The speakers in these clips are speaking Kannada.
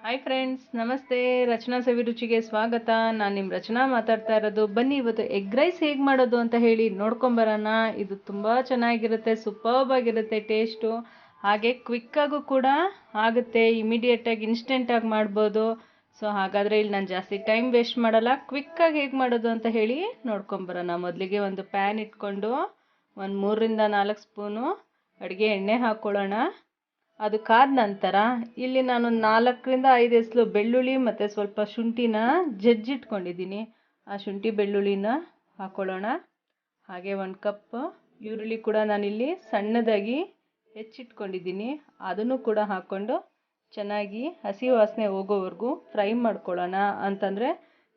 ಹಾಯ್ ಫ್ರೆಂಡ್ಸ್, ನಮಸ್ತೆ. ರಚನಾ ಸವಿರುಚಿಗೆ ಸ್ವಾಗತ. ನಾನು ನಿಮ್ಮ ರಚನಾ ಮಾತಾಡ್ತಾ ಇರೋದು. ಬನ್ನಿ ಇವತ್ತು ಎಗ್ ರೈಸ್ ಹೇಗೆ ಮಾಡೋದು ಅಂತ ಹೇಳಿ ನೋಡ್ಕೊಂಬರೋಣ. ಇದು ತುಂಬ ಚೆನ್ನಾಗಿರುತ್ತೆ, ಸೂಪರ್ಬ್ ಆಗಿರುತ್ತೆ ಟೇಸ್ಟು. ಹಾಗೆ ಕ್ವಿಕ್ಕಾಗೂ ಕೂಡ ಆಗುತ್ತೆ, ಇಮಿಡಿಯೇಟಾಗಿ ಇನ್ಸ್ಟೆಂಟಾಗಿ ಮಾಡ್ಬೋದು. ಸೊ ಹಾಗಾದರೆ ಇಲ್ಲಿ ನಾನು ಜಾಸ್ತಿ ಟೈಮ್ ವೇಸ್ಟ್ ಮಾಡಲ್ಲ, ಕ್ವಿಕ್ಕಾಗಿ ಹೇಗೆ ಮಾಡೋದು ಅಂತ ಹೇಳಿ ನೋಡ್ಕೊಂಬರೋಣ. ಮೊದಲಿಗೆ ಒಂದು ಪ್ಯಾನ್ ಇಟ್ಕೊಂಡು ಒಂದು 3-4 ಸ್ಪೂನು ಅಡುಗೆ ಎಣ್ಣೆ ಹಾಕ್ಕೊಳ್ಳೋಣ. ಅದು ಕಾದ ನಂತರ ಇಲ್ಲಿ ನಾನು 4-5 ಎಸಳು ಬೆಳ್ಳುಳ್ಳಿ ಮತ್ತು ಸ್ವಲ್ಪ ಶುಂಠಿನ ಜಜ್ಜಿಟ್ಕೊಂಡಿದ್ದೀನಿ. ಆ ಶುಂಠಿ ಬೆಳ್ಳುಳ್ಳಿನ ಹಾಕ್ಕೊಳ್ಳೋಣ. ಹಾಗೆ 1 ಕಪ್ ಈರುಳ್ಳಿ ಕೂಡ ನಾನಿಲ್ಲಿ ಸಣ್ಣದಾಗಿ ಹೆಚ್ಚಿಟ್ಕೊಂಡಿದ್ದೀನಿ, ಅದನ್ನು ಕೂಡ ಹಾಕ್ಕೊಂಡು ಚೆನ್ನಾಗಿ ಹಸಿ ವಾಸನೆ ಹೋಗೋವರೆಗೂ ಫ್ರೈ ಮಾಡ್ಕೊಳ್ಳೋಣ. ಅಂತಂದರೆ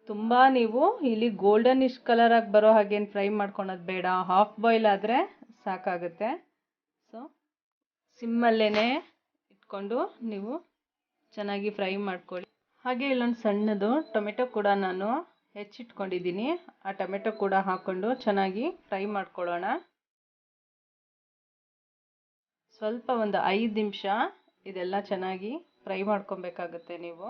ತುಂಬ ನೀವು ಇಲ್ಲಿ ಗೋಲ್ಡನಿಶ್ ಕಲರಾಗಿ ಬರೋ ಹಾಗೇನು ಫ್ರೈ ಮಾಡ್ಕೊಳೋದು ಬೇಡ, ಹಾಫ್ ಬಾಯ್ಲ್ ಆದರೆ ಸಾಕಾಗುತ್ತೆ. ಸೊ ಸಿಮ್ಮಲ್ಲೇ ಇಟ್ಕೊಂಡು ನೀವು ಚೆನ್ನಾಗಿ ಫ್ರೈ ಮಾಡ್ಕೊಳ್ಳಿ. ಹಾಗೆ ಇಲ್ಲೊಂದು ಸಣ್ಣದು ಟೊಮೆಟೊ ಕೂಡ ನಾನು ಹೆಚ್ಚಿಟ್ಕೊಂಡಿದ್ದೀನಿ, ಆ ಟೊಮೆಟೊ ಕೂಡ ಹಾಕ್ಕೊಂಡು ಚೆನ್ನಾಗಿ ಫ್ರೈ ಮಾಡ್ಕೊಳ್ಳೋಣ. ಸ್ವಲ್ಪ ಒಂದು 5 ನಿಮಿಷ ಇದೆಲ್ಲ ಚೆನ್ನಾಗಿ ಫ್ರೈ ಮಾಡ್ಕೊಬೇಕಾಗುತ್ತೆ ನೀವು.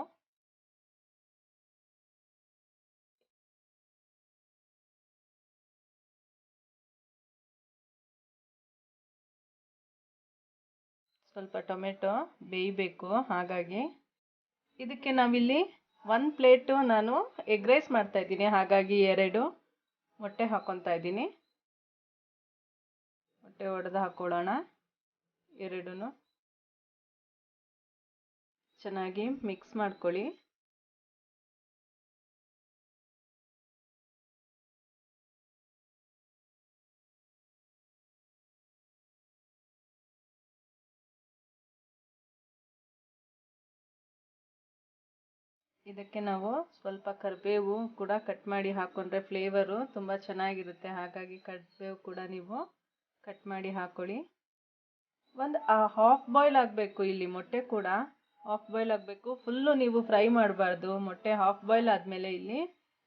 ಸ್ವಲ್ಪ ಟೊಮೆಟೊ ಬೇಯಬೇಕು, ಹಾಗಾಗಿ ಇದಕ್ಕೆ ನಾವಿಲ್ಲಿ 1 ಪ್ಲೇಟು ನಾನು ಎಗ್ ರೈಸ್ ಮಾಡ್ತಾಯಿದ್ದೀನಿ, ಹಾಗಾಗಿ 2 ಮೊಟ್ಟೆ ಹಾಕ್ಕೊತಾ ಇದ್ದೀನಿ. ಮೊಟ್ಟೆ ಒಡೆದು ಹಾಕ್ಕೊಳ್ಳೋಣ. 2 ಚೆನ್ನಾಗಿ ಮಿಕ್ಸ್ ಮಾಡ್ಕೊಳ್ಳಿ. ಇದಕ್ಕೆ ನಾವು ಸ್ವಲ್ಪ ಕರಿಬೇವು ಕೂಡ ಕಟ್ ಮಾಡಿ ಹಾಕ್ಕೊಂಡ್ರೆ ಫ್ಲೇವರು ತುಂಬ ಚೆನ್ನಾಗಿರುತ್ತೆ, ಹಾಗಾಗಿ ಕರಿಬೇವು ಕೂಡ ನೀವು ಕಟ್ ಮಾಡಿ ಹಾಕ್ಕೊಳ್ಳಿ. ಒಂದು ಹಾಫ್ ಬಾಯ್ಲ್ ಆಗಬೇಕು, ಇಲ್ಲಿ ಮೊಟ್ಟೆ ಕೂಡ ಹಾಫ್ ಬಾಯ್ಲ್ ಆಗಬೇಕು, ಫುಲ್ಲು ನೀವು ಫ್ರೈ ಮಾಡಬಾರ್ದು. ಮೊಟ್ಟೆ ಹಾಫ್ ಬಾಯ್ಲ್ ಆದಮೇಲೆ ಇಲ್ಲಿ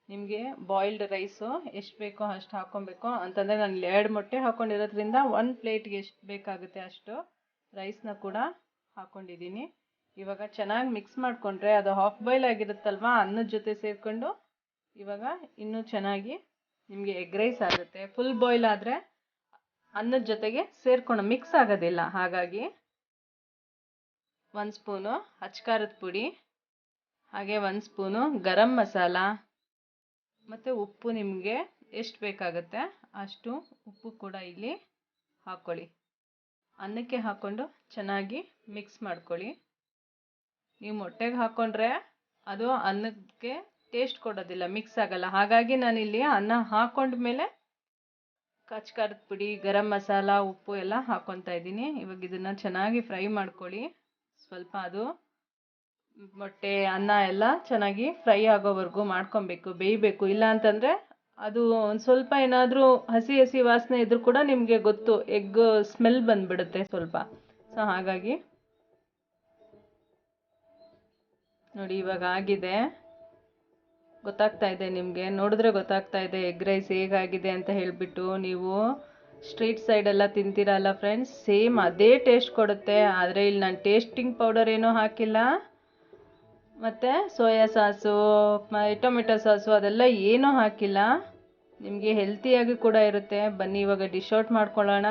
ನಿಮಗೆ ಬಾಯ್ಲ್ಡ್ ರೈಸು ಎಷ್ಟು ಬೇಕೋ ಅಷ್ಟು ಹಾಕ್ಕೊಬೇಕು. ಅಂತಂದರೆ ನಾನು 2 ಮೊಟ್ಟೆ ಹಾಕ್ಕೊಂಡಿರೋದ್ರಿಂದ 1 ಪ್ಲೇಟ್ಗೆ ಎಷ್ಟು ಬೇಕಾಗುತ್ತೆ ಅಷ್ಟು ರೈಸ್ನ ಕೂಡ ಹಾಕ್ಕೊಂಡಿದ್ದೀನಿ. ಇವಾಗ ಚೆನ್ನಾಗಿ ಮಿಕ್ಸ್ ಮಾಡಿಕೊಂಡ್ರೆ ಅದು ಹಾಫ್ ಬಾಯ್ಲ್ ಆಗಿರುತ್ತಲ್ವ, ಅನ್ನದ ಜೊತೆ ಸೇರಿಕೊಂಡು ಇವಾಗ ಇನ್ನೂ ಚೆನ್ನಾಗಿ ನಿಮಗೆ ಎಗ್ ರೈಸ್ ಆಗುತ್ತೆ. ಫುಲ್ ಬಾಯ್ಲ್ ಆದರೆ ಅನ್ನದ ಜೊತೆಗೆ ಸೇರ್ಕೊಂಡು ಮಿಕ್ಸ್ ಆಗೋದಿಲ್ಲ, ಹಾಗಾಗಿ 1 ಸ್ಪೂನು ಅಚ್ಕಾರದ ಪುಡಿ, ಹಾಗೆ 1 ಸ್ಪೂನು ಗರಂ ಮಸಾಲ ಮತ್ತು ಉಪ್ಪು ನಿಮಗೆ ಎಷ್ಟು ಬೇಕಾಗುತ್ತೆ ಅಷ್ಟು ಉಪ್ಪು ಕೂಡ ಇಲ್ಲಿ ಹಾಕ್ಕೊಳ್ಳಿ. ಅನ್ನಕ್ಕೆ ಹಾಕ್ಕೊಂಡು ಚೆನ್ನಾಗಿ ಮಿಕ್ಸ್ ಮಾಡ್ಕೊಳ್ಳಿ. ನೀವು ಮೊಟ್ಟೆಗೆ ಹಾಕ್ಕೊಂಡ್ರೆ ಅದು ಅನ್ನಕ್ಕೆ ಟೇಸ್ಟ್ ಕೊಡೋದಿಲ್ಲ, ಮಿಕ್ಸ್ ಆಗಲ್ಲ, ಹಾಗಾಗಿ ನಾನಿಲ್ಲಿ ಅನ್ನ ಹಾಕ್ಕೊಂಡ್ಮೇಲೆ ಖಾರದ ಪುಡಿ, ಗರಂ ಮಸಾಲ, ಉಪ್ಪು ಎಲ್ಲ ಹಾಕ್ಕೊತಾ ಇದ್ದೀನಿ. ಇವಾಗ ಇದನ್ನು ಚೆನ್ನಾಗಿ ಫ್ರೈ ಮಾಡ್ಕೊಳ್ಳಿ. ಸ್ವಲ್ಪ ಅದು ಮೊಟ್ಟೆ ಅನ್ನ ಎಲ್ಲ ಚೆನ್ನಾಗಿ ಫ್ರೈ ಆಗೋವರೆಗೂ ಮಾಡ್ಕೊಬೇಕು, ಬೇಯಬೇಕು. ಇಲ್ಲ ಅಂತಂದರೆ ಅದು ಒಂದು ಸ್ವಲ್ಪ ಏನಾದರೂ ಹಸಿ ಹಸಿ ವಾಸನೆ ಇದ್ರೂ ಕೂಡ ನಿಮಗೆ ಗೊತ್ತು, ಎಗ್ ಸ್ಮೆಲ್ ಬಂದುಬಿಡುತ್ತೆ ಸ್ವಲ್ಪ. ಸೊ ಹಾಗಾಗಿ ನೋಡಿ ಇವಾಗ ಆಗಿದೆ, ಗೊತ್ತಾಗ್ತಾ ಇದೆ ನಿಮಗೆ, ನೋಡಿದ್ರೆ ಗೊತ್ತಾಗ್ತಾ ಇದೆ ಎಗ್ ರೈಸ್ ಹೇಗಾಗಿದೆ ಅಂತ ಹೇಳಿಬಿಟ್ಟು. ನೀವು ಸ್ಟ್ರೀಟ್ ಸೈಡೆಲ್ಲ ತಿಂತೀರಲ್ಲ ಫ್ರೆಂಡ್ಸ್, ಸೇಮ್ ಅದೇ ಟೇಸ್ಟ್ ಕೊಡುತ್ತೆ. ಆದರೆ ಇಲ್ಲಿ ನಾನು ಟೇಸ್ಟಿಂಗ್ ಪೌಡರ್ ಏನೂ ಹಾಕಿಲ್ಲ, ಮತ್ತು ಸೋಯಾ ಸಾಸು, ಟೊಮೆಟೊ ಸಾಸು ಅದೆಲ್ಲ ಏನೂ ಹಾಕಿಲ್ಲ. ನಿಮಗೆ ಹೆಲ್ತಿಯಾಗಿ ಕೂಡ ಇರುತ್ತೆ. ಬನ್ನಿ ಇವಾಗ ಡಿಶ್ ಔಟ್ ಮಾಡ್ಕೊಳ್ಳೋಣ.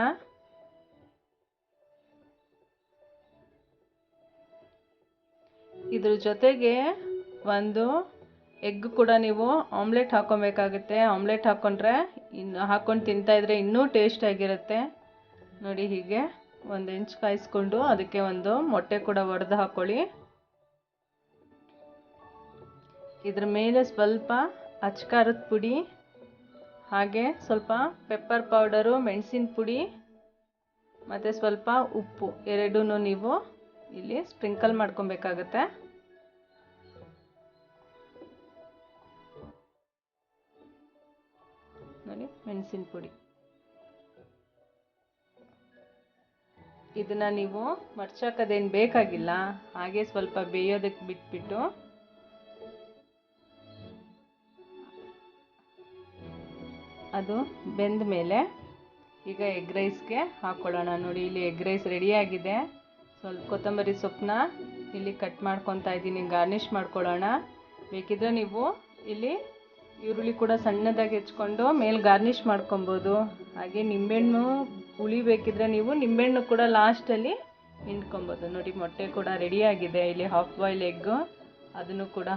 ಇದ್ರ ಜೊತೆಗೆ ಒಂದು ಎಗ್ ಕೂಡ ನೀವು ಆಮ್ಲೆಟ್ ಹಾಕ್ಕೊಬೇಕಾಗುತ್ತೆ. ಆಮ್ಲೆಟ್ ಹಾಕ್ಕೊಂಡ್ರೆ ಹಾಕ್ಕೊಂಡು ತಿಂತಾಯಿದ್ರೆ ಇನ್ನೂ ಟೇಸ್ಟಾಗಿರುತ್ತೆ. ನೋಡಿ ಹೀಗೆ 1 ಇಂಚ್ ಕಾಯಿಸ್ಕೊಂಡು ಅದಕ್ಕೆ ಒಂದು ಮೊಟ್ಟೆ ಕೂಡ ಒಡೆದು ಹಾಕ್ಕೊಳ್ಳಿ. ಇದ್ರ ಮೇಲೆ ಸ್ವಲ್ಪ ಅಚ್ಕಾರದ ಪುಡಿ, ಹಾಗೆ ಸ್ವಲ್ಪ ಪೆಪ್ಪರ್ ಪೌಡರು, ಮೆಣಸಿನ ಪುಡಿ ಮತ್ತು ಸ್ವಲ್ಪ ಉಪ್ಪು, 2 ನೀವು ಇಲ್ಲಿ ಸ್ಪ್ರಿಂಕಲ್ ಮಾಡ್ಕೊಬೇಕಾಗತ್ತೆ. ನೋಡಿ ಮೆಣಸಿನ ಪುಡಿ, ಇದನ್ನು ನೀವು ಮಡ್ಚಾಕೋದೇನು ಬೇಕಾಗಿಲ್ಲ, ಹಾಗೆ ಸ್ವಲ್ಪ ಬೇಯೋದಕ್ಕೆ ಬಿಟ್ಬಿಟ್ಟು ಅದು ಬೆಂದ ಮೇಲೆ ಈಗ ಎಗ್ ರೈಸ್ಗೆ ಹಾಕ್ಕೊಳ್ಳೋಣ. ನೋಡಿ ಇಲ್ಲಿ ಎಗ್ ರೈಸ್ ರೆಡಿಯಾಗಿದೆ. ಸ್ವಲ್ಪ ಕೊತ್ತಂಬರಿ ಸೊಪ್ಪನ್ನ ಇಲ್ಲಿ ಕಟ್ ಮಾಡ್ಕೊತಾ ಇದ್ದೀನಿ, ಗಾರ್ನಿಷ್ ಮಾಡ್ಕೊಳ್ಳೋಣ. ಬೇಕಿದ್ರೆ ನೀವು ಇಲ್ಲಿ ಈರುಳ್ಳಿ ಕೂಡ ಸಣ್ಣದಾಗಿ ಹೆಚ್ಕೊಂಡು ಮೇಲೆ ಗಾರ್ನಿಷ್ ಮಾಡ್ಕೊಬೋದು. ಹಾಗೆ ನಿಂಬೆಹಣ್ಣು ಹುಳಿ ಬೇಕಿದ್ರೆ ನೀವು ನಿಂಬೆಹಣ್ಣು ಕೂಡ ಲಾಸ್ಟಲ್ಲಿ ಹಿಂಡ್ಕೊಬೋದು. ನೋಡಿ ಮೊಟ್ಟೆ ಕೂಡ ರೆಡಿಯಾಗಿದೆ. ಇಲ್ಲಿ ಹಾಫ್ ಬಾಯ್ಲ್ ಎಗ್ಗು ಅದನ್ನು ಕೂಡ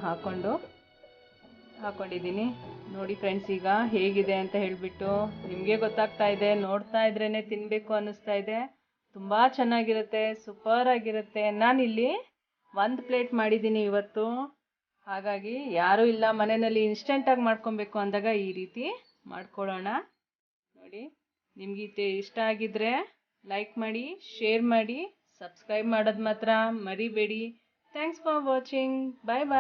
ಹಾಕೊಂಡಿದ್ದೀನಿ. ನೋಡಿ ಫ್ರೆಂಡ್ಸ್, ಈಗ ಹೇಗಿದೆ ಅಂತ ಹೇಳಿಬಿಟ್ಟು ನಿಮಗೆ ಗೊತ್ತಾಗ್ತಾ ಇದೆ. ನೋಡ್ತಾ ಇದ್ರೇ ತಿನ್ನಬೇಕು ಅನ್ನಿಸ್ತಾ ಇದೆ. ತುಂಬ ಚೆನ್ನಾಗಿರುತ್ತೆ, ಸೂಪರ್ ಆಗಿರುತ್ತೆ. ನಾನಿಲ್ಲಿ 1 ಪ್ಲೇಟ್ ಮಾಡಿದ್ದೀನಿ ಇವತ್ತು. ಹಾಗಾಗಿ ಯಾರೂ ಇಲ್ಲ ಮನೆಯಲ್ಲಿ, ಇನ್ಸ್ಟೆಂಟಾಗಿ ಮಾಡ್ಕೊಬೇಕು ಅಂದಾಗ ಈ ರೀತಿ ಮಾಡ್ಕೊಳ್ಳೋಣ. ನೋಡಿ, ನಿಮಗೆ ಇಷ್ಟ ಆಗಿದ್ರೆ ಲೈಕ್ ಮಾಡಿ, ಶೇರ್ ಮಾಡಿ, ಸಬ್ಸ್ಕ್ರೈಬ್ ಮಾಡೋದು ಮಾತ್ರ ಮರಿಬೇಡಿ. Thanks for watching. Bye bye.